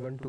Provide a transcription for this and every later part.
1 to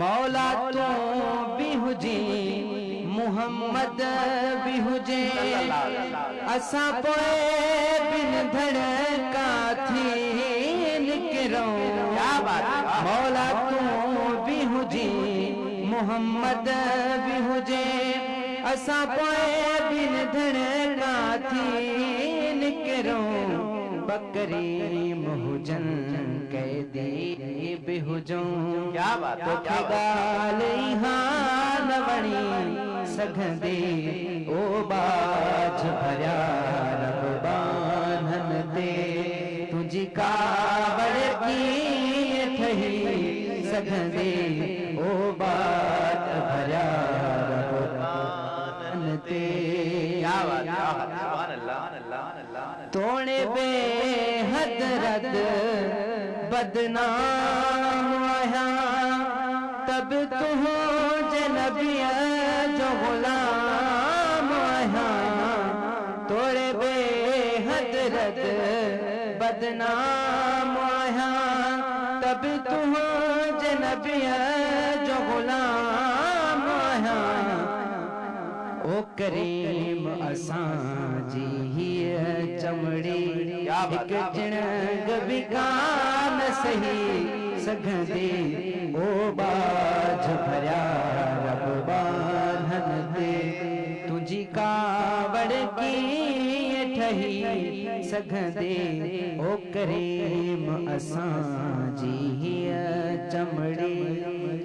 مولا تو بھی ہجے محمد بھی ہجے اساں پوئے بن دھڑکا تھین کروں مولا تو بھی ہجے محمد بھی ہجے اساں پوئے بن دھڑکا تھین کروں بکریم حجن قیدی بھی حجوں تو گالی ہاں نوڑی سگھندے او باج بھریا رب بانہن دے تجھی کاوڑ کی تھہی سگھندے او باج بھریا رب بانہن دے توڑے بے حضرت بدنام آیا تب تو جنبی جو غلام آیا توڑے بے حضرت بدنام آیا تب تو جنبی جو غلام آیا او کریم اساں جی ہی چمڑی ایک چنگ بھی کان سہی سگھندے او باج بھریا رب بانہن دے تجھی کاوڑ کی ٹھہی سگھندے او کریم اساں جی ہی چمڑی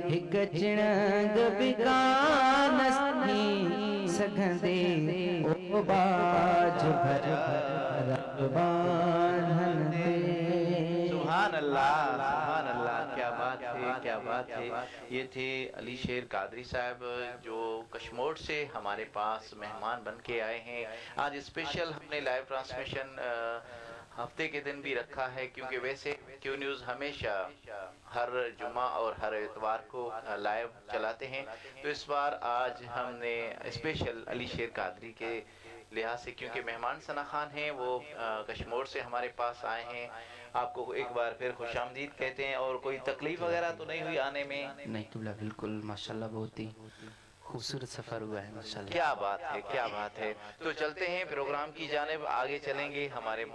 ایک چنگ بھی کان سہی سگھندے او باج بھریا رب بانہن دے سبحان اللہ کیا بات ہے کیا بات ہے یہ تھے علی شیر قادری صاحب جو کشموڑ سے ہمارے پاس مہمان بن کے آئے ہیں آج اسپیشل ہم نے لائیو ٹرانسمیشن ہفتے کے دن بھی رکھا ہے کیونکہ ویسے کیو نیوز ہمیشہ ہر جمعہ اور ہر اتوار کو لائیو چلاتے ہیں تو اس بار آج ہم نے اسپیشل علی شیر قادری کے لحاظ سے کیونکہ مہمان ثنا خان ہیں وہ کشموڑ سے ہمارے پاس آئے ہیں آپ کو ایک بار پھر خوش آمدید کہتے ہیں اور کوئی تکلیف وغیرہ تو نہیں ہوئی آنے میں نہیں قبلہ بالکل ماشاءاللہ بہت ہی خوبصورت سفر ہوا ہے ماشاءاللہ کیا بات ہے کیا بات ہے تو چلتے ہیں پروگرام کی جانب آگے چلیں گے ہمارے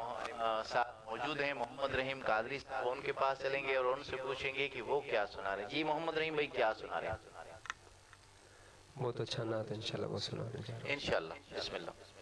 ساتھ موجود ہیں محمد رحیم قادری صاحب ان کے پاس چلیں گے اور ان سے پوچھیں گے کہ وہ کیا سنا رہے ہیں جی محمد رحیم بھائی کیا سنا رہے ہیں بہت اچھا نعت انشاءاللہ وہ سنانے جا رہا ہوں انشاءاللہ بسم اللہ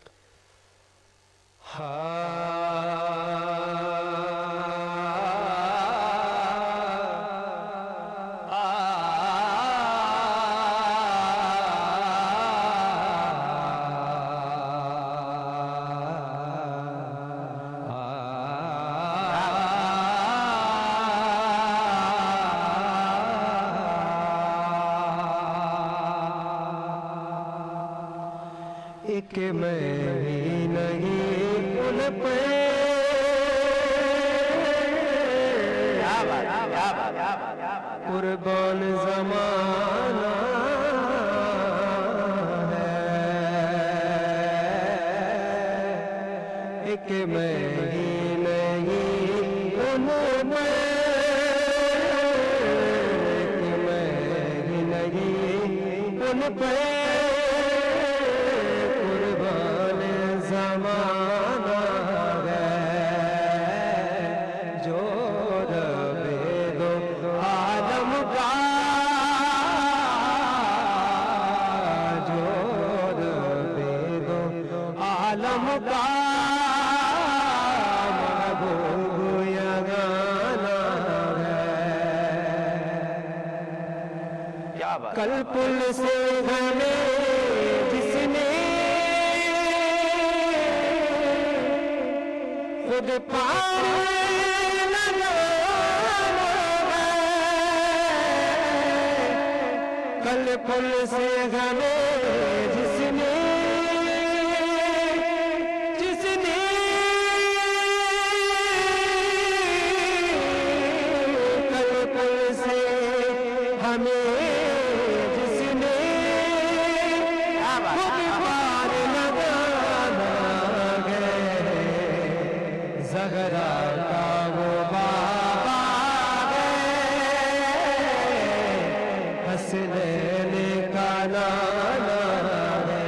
ایک میں ہی نہیں ان پہ قربان زمانہ ہے ایک میں ہی نہیں ان پہ ایک میں ہی نہیں ان پہ کل پل سے ہمیں جس نے خود پار لگانا ہے کل پل سے ہمیں جس نے کل پل سے ہمیں حسنین کا نانا ہے،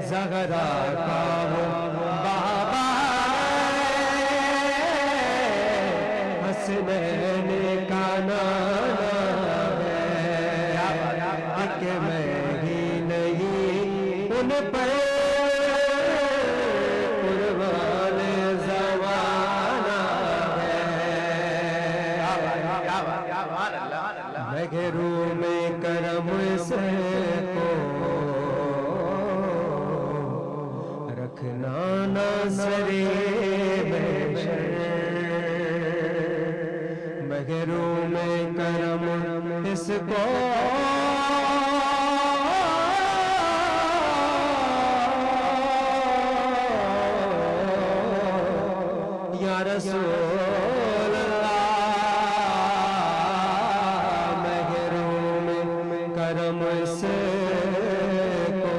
زہرا کا وہ بابا ہے، حسنین کا نانا ہے، ایک میں ہی نہیں ان پر قربان زمانہ ہے، مگرو میں کرم سے کو رکھنا ناصری محشر، مگرو میں کرم اس کو یا رسول اللہ، محروم کرم سے کو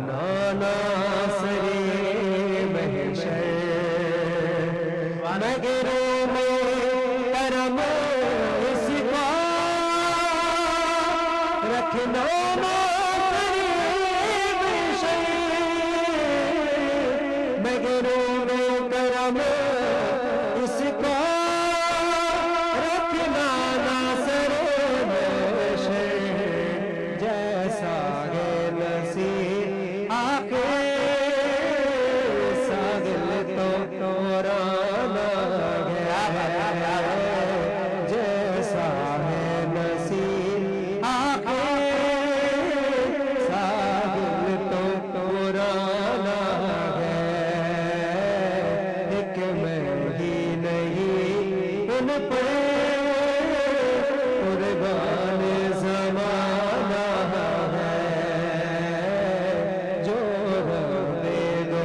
نانا سری محشر، محروم کرم اس کو رکھنا مگرون کرم اس کو رکھنا ناصر محشر، جیسا ہے نصیب آخر ساغل تو تورانا ہے، جیسا ہے نصیب آخر ساغل تو تورانا ہے، ایک میں ہی نہیں ان پر قربان زمانہ ہے، جو رب دو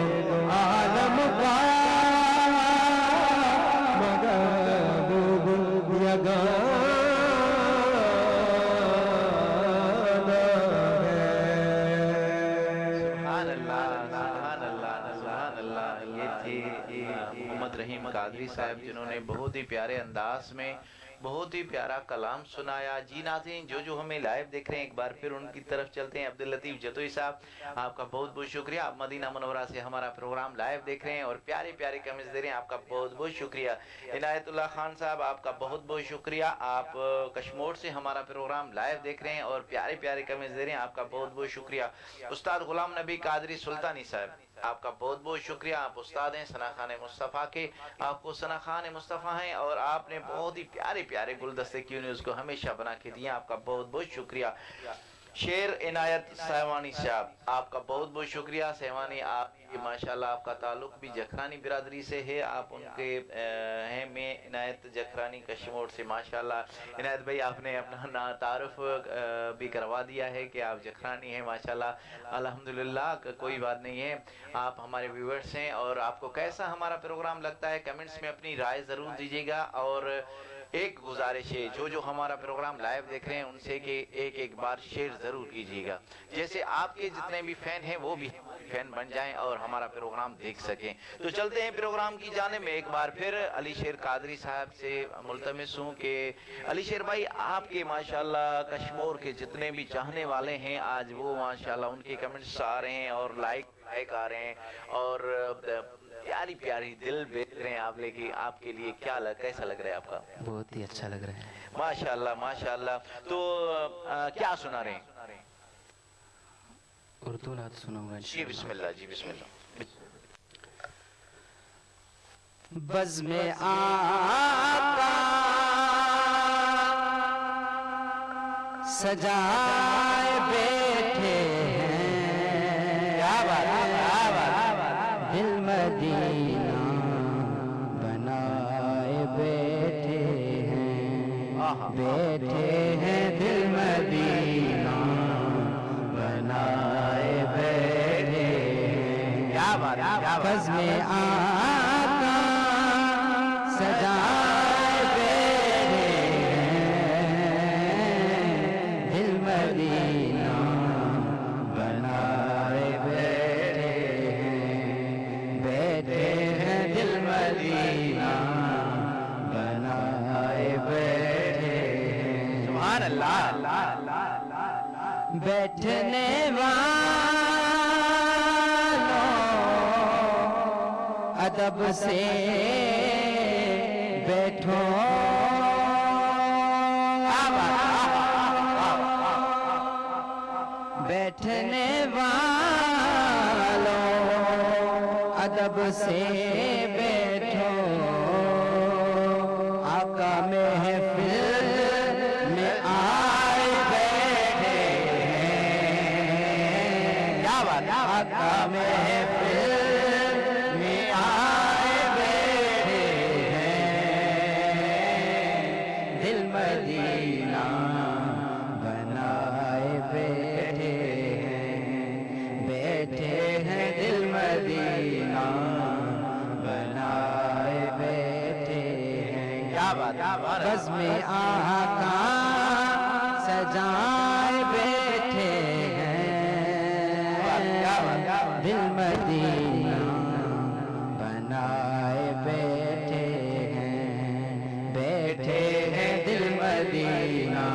عالم کا محبوب یگانہ ہے۔ سبحان اللہ، سبحان اللہ، سبحان اللہ۔ یہ تھے محمد رحیم قادری صاحب جنہوں نے بہت ہی پیارے انداز میں بہت ہی پیارا کلام سنایا۔ جی ناظرین، جو ہمیں لائیو دیکھ رہے ہیں ایک بار پھر ان کی طرف چلتے ہیں۔ عبداللطیف جتوئی صاحب، آپ کا بہت بہت شکریہ، آپ مدینہ منورہ سے ہمارا پروگرام لائیو دیکھ رہے ہیں اور پیارے پیارے کمنٹس دے رہے ہیں، آپ کا بہت بہت شکریہ۔ عنایت اللہ خان صاحب، آپ کا بہت بہت شکریہ، آپ کشمور سے ہمارا پروگرام لائیو دیکھ رہے ہیں اور پیارے پیارے کمنٹس دے رہے ہیں، آپ کا بہت بہت شکریہ۔ استاد غلام نبی قادری سلطانی صاحب، آپ کا بہت بہت شکریہ، آپ استاد ہیں ثناخان مصطفیٰ کے، آپ کو ثناخان مصطفیٰ ہیں اور آپ نے بہت ہی پیارے پیارے گلدستے کیو نیوز کو ہمیشہ بنا کے دیا، آپ کا بہت بہت شکریہ۔ شیر عنایت سیوانی صاحب، آپ کا بہت بہت شکریہ۔ سیوانی، آپ ماشاءاللہ آپ کا تعلق بھی جکھرانی برادری سے ہے، آپ ان کے ہیں میں عنایت جکھرانی کشمور سے، ماشاءاللہ۔ عنایت بھائی، آپ نے اپنا تعارف بھی کروا دیا ہے کہ آپ جکھرانی ہیں، ماشاءاللہ، الحمدللہ، کوئی بات نہیں ہے۔ آپ ہمارے ویورز ہیں اور آپ کو کیسا ہمارا پروگرام لگتا ہے کمنٹس میں اپنی رائے ضرور دیجیے گا، اور ایک گزارش ہے جو ہمارا پروگرام لائیو دیکھ رہے ہیں ان سے کہ ایک بار شیئر ضرور کیجیے گا، جیسے آپ کے جتنے بھی فین ہیں وہ بھی فین بن جائیں اور ہمارا پروگرام دیکھ سکیں۔ تو چلتے ہیں پروگرام کی جانب میں، ایک بار پھر علی شیر قادری صاحب سے ملتمس ہوں کہ علی شیر بھائی، آپ کے ماشاءاللہ کشمور کے جتنے بھی چاہنے والے ہیں آج وہ ماشاءاللہ ان کے کمنٹس آ رہے ہیں اور لائک آ رہے ہیں اور پیاری پیاری دل بیٹھ رہے ہیں آپ لے کے، آپ کے لیے کیسا لگ رہا ہے آپ کا؟ بہت ہی اچھا لگ رہا ہے ماشاءاللہ ماشاءاللہ۔ تو کیا سنا رہے ہیں؟ اردو نعت سنوں گا جی بسم اللہ، جی بسم اللہ۔ بزم آقا سجائے بیٹھے ہیں، دل مدینہ بنائے بیٹھے ہیں، بیٹھے ہیں دل مدینہ بنائے بیٹھے ہیں، بزم آقا سجائے بیٹھے ہیں، دل مدینہ بنائے بیٹھے ہیں، بیٹھے ہیں دل مدینہ بنائے بیٹھے بیٹھنے والوں ادب سے بیٹھو، بیٹھنے والوں ادب سے بیٹھو، آقا محفل میں آئے بیٹھے ہیں، آقا محفل میں آئے بیٹھے ہیں، دل مدینہ بنائے بیٹھے ہیں، دل مدینہ بنائے بیٹھے ہیں، بزم آقا سجائے بیٹھے ہیں، دل مدینہ بنائے بیٹھے ہیں، دل مدینہ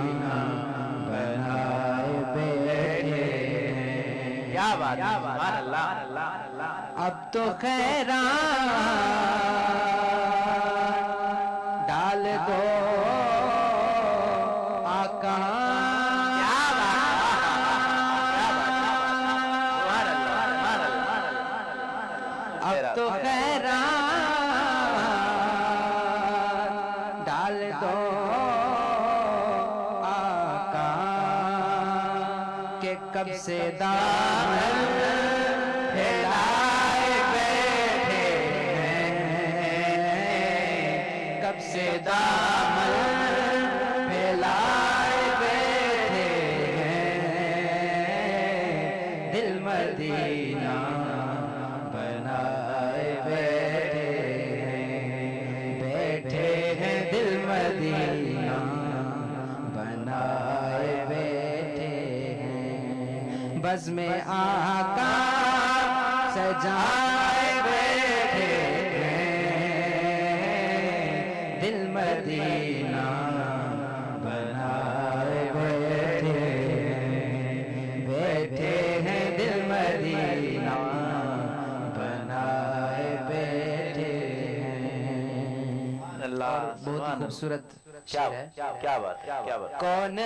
بنائے بیٹھے ہیں، کیا بات ہے، سبحان اللہ۔ اب تو خیرات ڈال دو آقا، اب تو خیرات ڈال دو آقا، کہ کب سے دامن پھیلائے بیٹھے ہیں، کب سے دامن پھیلائے بیٹھے ہیں، دل مدینہ بنائے بیٹھے ہیں، دل مدینہ بنائے بیٹھے ہیں، بزم آقا سجائے بیٹھے ہیں، دل مدینہ بنائے بیٹھے ہیں، دل مدینہ بنائے بیٹھے ہیں۔ اللہ بہت ہی خوبصورت شعر ہے، کیا بات ہے، کیا بات ہے۔ کون آ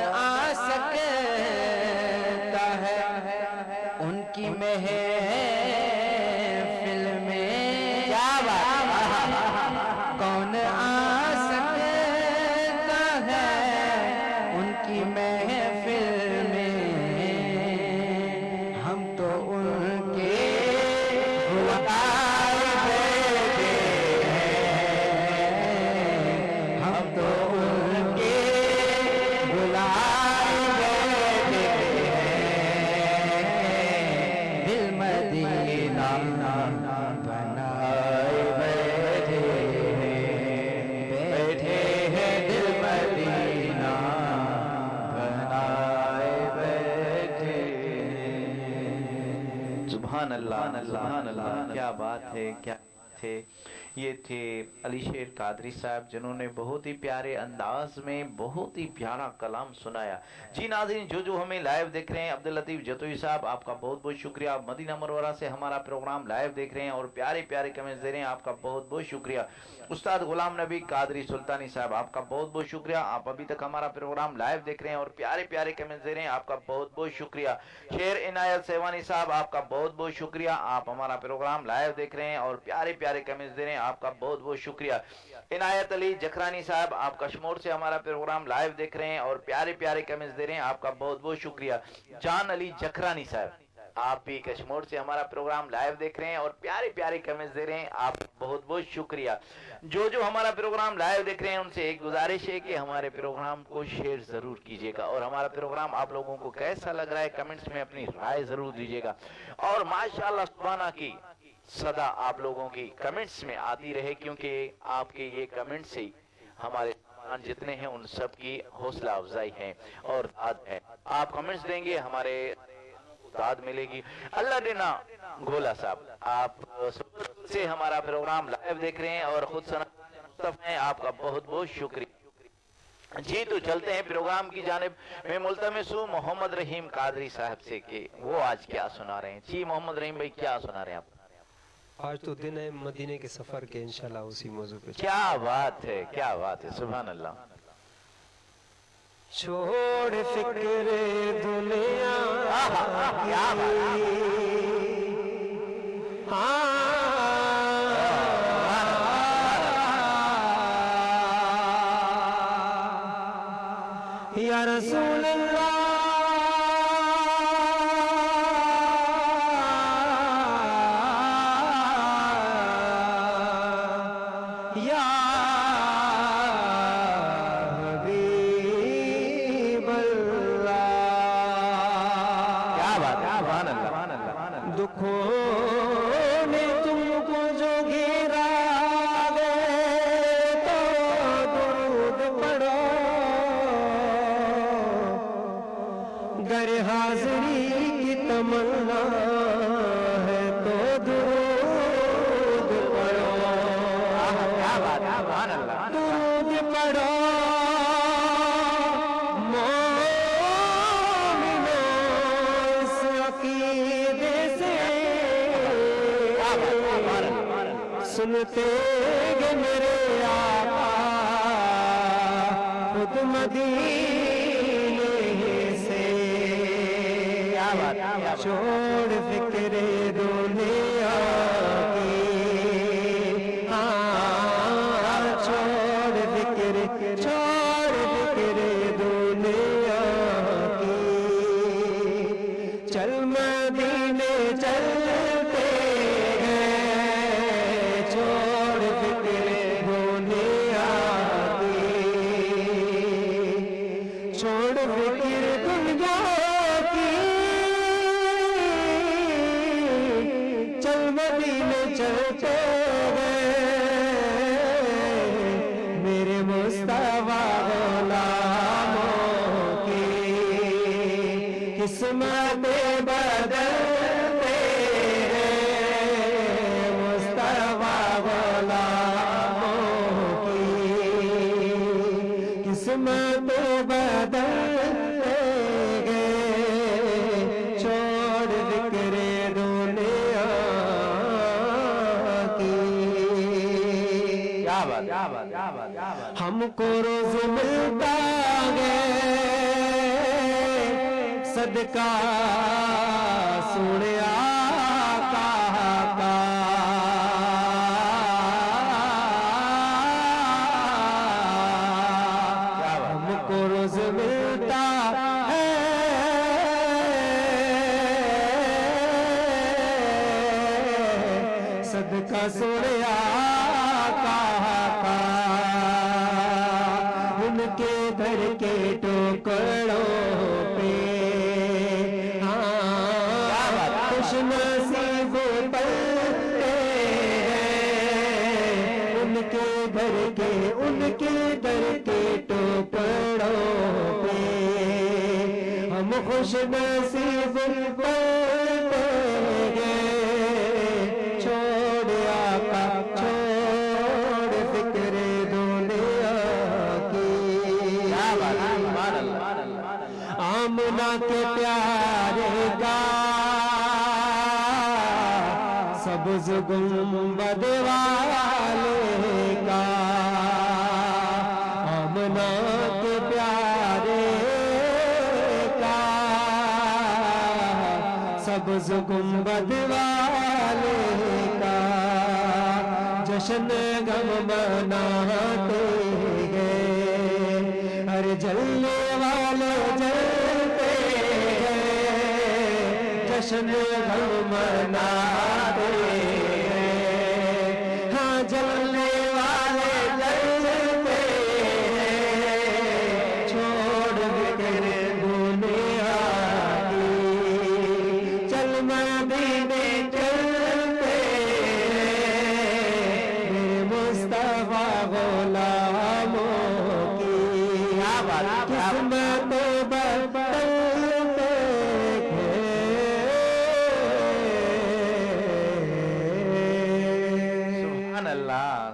سکتا ہے ان کی محفل میں، کیا بات ہے، کون آ سکتا ہے ان کی محفل میں، ہم تو ان کے بلائے بیٹھے ہیں، ہم تو ان کے بلائے بیٹھے ہیں، دل مدینہ بنائے بیٹھے ہیں، دل مدینہ بنائے بیٹھے ہیں۔ سبحان اللہ، سبحان اللہ، کیا بات ہے، کیا تھے یہ تھے علی شیر قادری صاحب، جنہوں نے بہت ہی پیارے انداز میں بہت ہی پیارا کلام سنایا۔ جی ناظرین، جو ہمیں لائیو دیکھ رہے ہیں، عبداللطیف جتوئی صاحب آپ کا بہت بہت شکریہ، مدینہ منورہ سے ہمارا پروگرام لائیو دیکھ رہے ہیں اور پیارے پیارے کمنٹس دے رہے ہیں، آپ کا بہت بہت شکریہ۔ استاد غلام نبی قادری سلطانی صاحب آپ کا بہت بہت شکریہ، آپ ابھی تک ہمارا پروگرام لائیو دیکھ رہے ہیں اور پیارے پیارے کمنٹس دے رہے ہیں، آپ کا بہت بہت شکریہ۔ شیر عنایت سیوانی صاحب آپ کا بہت بہت شکریہ، آپ ہمارا پروگرام لائیو دیکھ رہے ہیں اور پیارے پیارے کمنٹس دے رہے ہیں، آپ کا بہت بہت شکریہ۔ عنایت علی جکرانی صاحب آپ کشمور سے ہمارا پروگرام لائیو دیکھ رہے ہیں اور پیارے پیارے کمنٹس دے رہے ہیں، آپ کا بہت بہت شکریہ۔ جان علی جکرانی صاحب آپ بھی کشمور سے ہمارا پروگرام لائیو دیکھ رہے ہیں اور پیارے پیارے کمنٹس دے رہے ہیں، آپ بہت بہت شکریہ۔ جو ہمارا پروگرام لائیو دیکھ رہے ہیں ان سے ایک گزارش ہے کہ ہمارے پروگرام کو شیئر ضرور کیجیے گا اور ہمارا پروگرام آپ لوگوں کو کیسا لگ رہا ہے کمنٹس میں اپنی رائے ضرور دیجیے گا، اور ماشاءاللہ سبحانہ کی صدا آپ لوگوں کی کمنٹس میں آتی رہے، کیونکہ آپ کے یہ کمنٹس ہی ہمارے جتنے ہیں ان سب کی حوصلہ افزائی ہے اور داد ہے۔ آپ کمنٹس دیں گے ہمارے داد ملے گی۔ اللہ دینا گھولا صاحب آپ سے ہمارا پروگرام لائیو دیکھ رہے ہیں اور خود سنا ہیں، آپ کا بہت بہت شکریہ۔ جی تو چلتے ہیں پروگرام کی جانب. میں ملتمس ہوں محمد رحیم قادری صاحب سے کہ وہ آج کیا سنا رہے ہیں. جی محمد رحیم بھائی کیا سنا رہے ہیں آپ؟ آج تو دن ہے مدینے کے سفر کے، انشاءاللہ اسی موضوع پہ. کیا بات ہے، کیا بات ہے، سبحان اللہ. چھوڑ فکر دنیا کیا بات یا رسول اللہ یا حبیب اللہ. کیا بات ہے، سبحان اللہ. دکھوں نے تم کو جو گھیرا گئے تو درود پڑھو، گر حاضری کی تمنا ہے تو درود پڑھو. کیا بات ہے، سبحان اللہ. درود پڑھو مومنو اس عقیدے سے، سنتے گے میرے آقا خود مدینے سے. چھوڑ فکر دنیا کی، چھوڑ فکر دنیا کی، چل مدینے چلتے ہیں. چھوڑ فکر دنیا کی، چھوڑ فکر دنیا کی، چل مدینے چلتے میرے مصطفیٰ غلاموں کی قسمت بدلتے ہیں. مصطفیٰ غلاموں کی قسمت بدلتے ہیں. چھوڑ فکر دنیا کی. کیا بات ہے، ہم کو روز ملتا ہے صدقہ سونے آقا کا. ہم کو روز ملتا ہے صدقہ سونے آقا کا. ان کے در کے ٹوکروں پہ خوش نصیب پلتے ہیں. ان کے در کے ٹوکروں پہ ہم خوش نصیب پلتے ہیں. چھوڑ آقا چھوڑ فکر دنیا کی. آمنہ کے پیارے کا سبز گنبد والے کا، آمنہ کے پیارے کا سبز گنبد والے کا جشن غم مناتے گئے. ہر جلنے والے جلتے ہیں، جشن غم مناتے ہیں. ہاں جلنے والے جلتے ہیں. چھوڑ فکر دنیا کی، چل مدینے چلتے ہیں. میرے مصطفیٰ غلاموں کی قسمت بدلتے سبحان اللہ،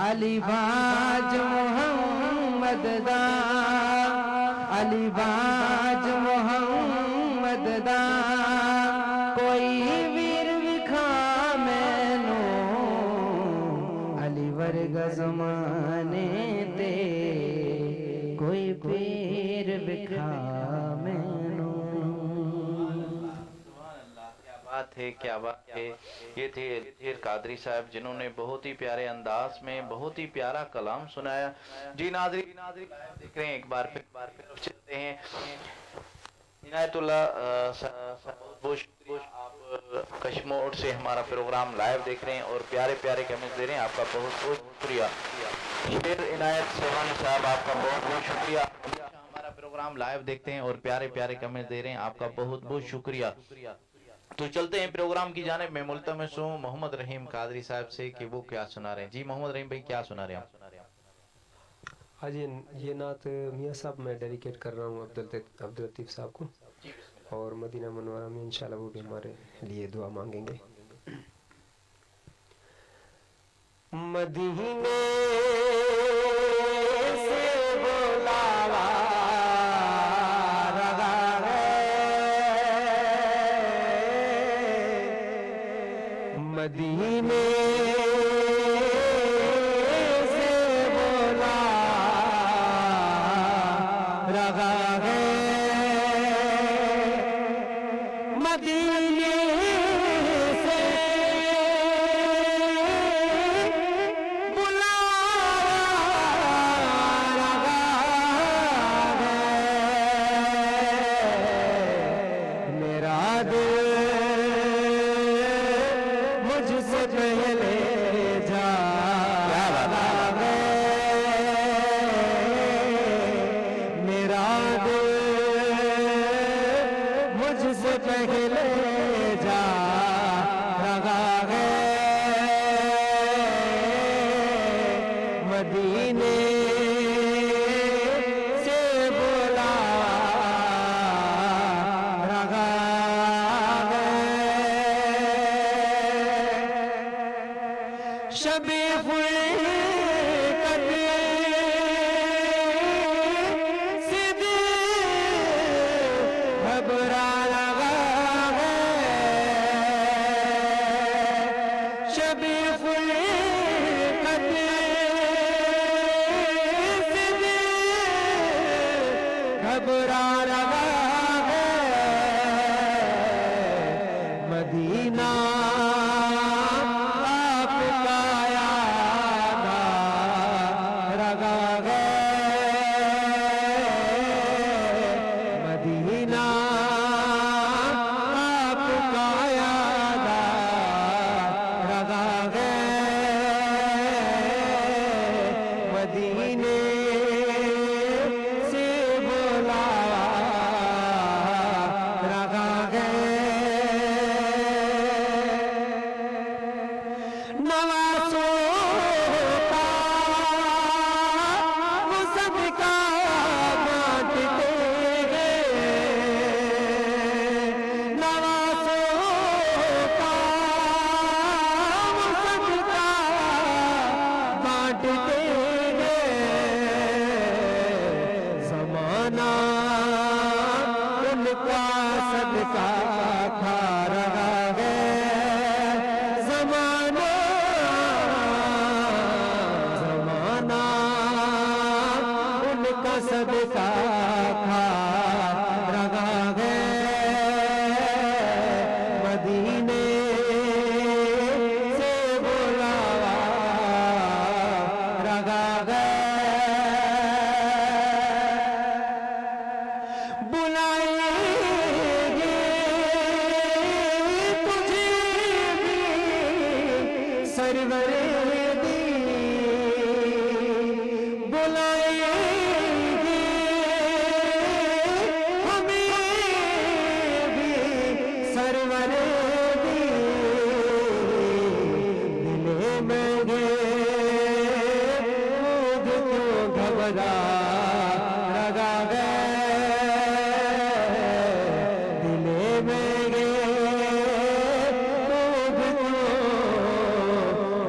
علی باج محمد دا علی باج محمد دا کوئی ویر وکھا مینو علی ورگا زمانے تے کوئی پیر وکھا مینو کیا بات ہے یہ تھے ظہیر قادری صاحب جنہوں نے بہت ہی پیارے انداز میں بہت ہی پیارا کلام سنایا. جی ناظرین دیکھ رہے ہیں ایک بار پھر چلتے ہیں عنایت اللہ بہت شکریہ آپ کشموڑ سے ہمارا پروگرام لائیو دیکھ رہے ہیں اور پیارے پیارے کمنٹس دے رہے ہیں. آپ کا بہت بہت شکریہ. شیر عنایت سوہانی صاحب آپ کا بہت بہت شکریہ. ہمارا پروگرام لائیو دیکھتے ہیں اور پیارے پیارے کمنٹس دے رہے ہیں. آپ کا بہت بہت شکریہ. تو چلتے ہیں پروگرام کی جانب. میں ملتمس ہوں محمد رحیم قادری صاحب سے کہ وہ کیا سنا رہے ہیں. جی محمد رحیم بھائی کیا سنا رہے ہیں آپ؟ آج یہ نعت میاں صاحب میں ڈیڈیکیٹ کر رہا ہوں عبداللطیف صاحب کو اور مدینہ منورہ میں انشاءاللہ وہ بھی ہمارے لیے دعا مانگیں گے. مدینے سے بلاوا مدینے سے بولا رہا ہے مدینے سے بلا رہا ہے میرا دل پہلے جا میرا دل مجھ سے پہلے جا رہا ہے مدینے سے بولا رہا شب خلقت سے دل گھبرا لگا ہے شب خلقت سے دل گھبرا لگا ہے مدینہ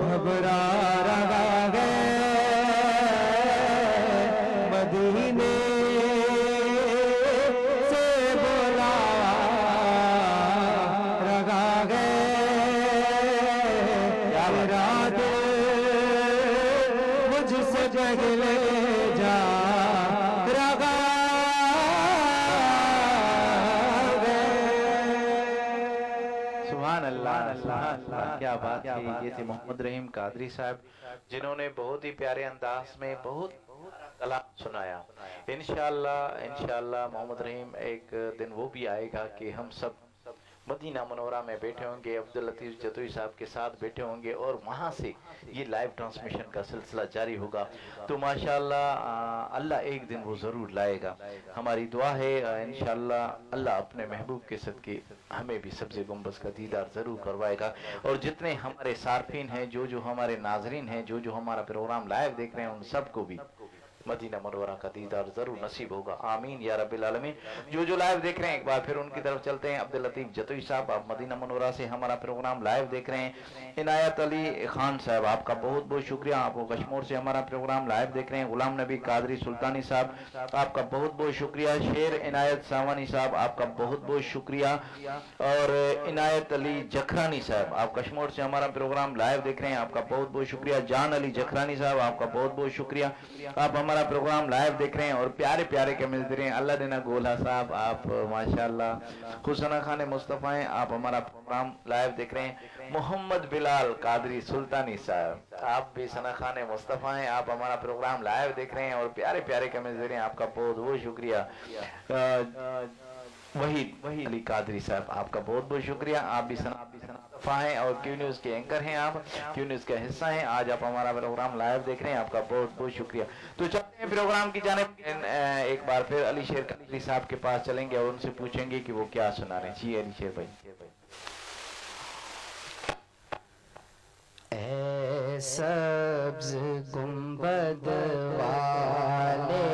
گھبرا رہا ہے نگل جا رگا سبحان اللہ سبحان اللہ، کیا بات ہے۔ یہ تھے محمد رحیم قادری صاحب، جنہوں نے بہت ہی پیارے انداز میں بہت کلام سنایا۔ انشاءاللہ محمد رحیم ایک دن وہ بھی آئے گا کہ ہم سب مدینہ منورہ میں بیٹھے ہوں گے، عبداللطیف جتوئی صاحب کے ساتھ بیٹھے ہوں گے، اور وہاں سے یہ لائیو ٹرانسمیشن کا سلسلہ جاری ہوگا۔ تو ماشاءاللہ اللہ ایک دن وہ ضرور لائے گا۔ ہماری دعا ہے انشاءاللہ اللہ اپنے محبوب کے صدقے ہمیں بھی سبز گنبد کا دیدار ضرور کروائے گا، اور جتنے ہمارے صارفین ہیں، جو ہمارے ناظرین ہیں، جو ہمارا پروگرام لائیو دیکھ رہے ہیں، ان سب کو بھی مدینہ منورہ کا دیدار ضرور نصیب ہوگا، آمین یا رب العالمین۔ جو لائیو دیکھ رہے ہیں ایک بار پھر ان کی طرف چلتے ہیں۔ عبداللطیف جتوئی صاحب، آپ مدینہ منورہ سے ہمارا پروگرام لائیو دیکھ رہے ہیں۔ عنایت علی خان صاحب، آپ کا بہت بہت شکریہ، آپ کو کشمور سے ہمارا پروگرام لائیو دیکھ رہے ہیں۔ غلام نبی قادری سلطانی صاحب، آپ کا بہت بہت شکریہ۔ شیر عنایت ساوانی صاحب، آپ کا بہت بہت شکریہ۔ اور عنایت علی جکھرانی صاحب، آپ کشمور سے ہمارا پروگرام لائیو دیکھ رہے ہیں، آپ کا بہت بہت شکریہ۔ جان علی جکھرانی صاحب، آپ کا بہت بہت شکریہ، آپ ہمارا پروگرام لائیو دیکھ رہے ہیں، اور پیارے پیارے کمنٹس دے رہے ہیں۔ اللہ دینا گولہ صاحب، آپ ماشاءاللہ حسنہ خان مصطفیٰ ہیں، آپ ہمارا پروگرام لائیو دیکھ رہے ہیں۔ محمد بلال قادری سلطانی صاحب، آپ بھی ثنا خان مصطفیٰ ہیں، آپ ہمارا پروگرام لائیو دیکھ رہے ہیں، اور پیارے پیارے کمنٹس دے رہے ہیں، آپ کا بہت بہت شکریہ۔ وحید علی قادری صاحب، آپ کا بہت بہت شکریہ، آپ بھی ثنا ہیں، اور کیو نیوز کے اینکر ہیں، آپ کیو نیوز کا حصہ ہیں، آج آپ ہمارا پروگرام لائیو دیکھ رہے ہیں، آپ کا بہت بہت شکریہ۔ تو چلتے ہیں پروگرام کی جانب، ایک بار پھر علی شیر قادری صاحب کے پاس چلیں گے اور ان سے پوچھیں گے کہ وہ کیا سنا رہے ہیں۔ جی علی شیر بھائی۔ اے سبز گنبد والے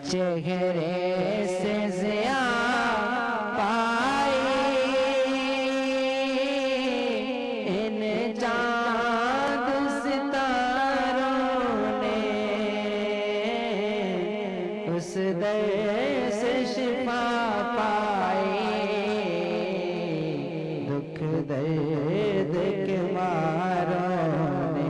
چہرے سے ضیا پائی ان چاند ستاروں نے، اس در سے شفا پائی دکھ درد کے ماروں نے۔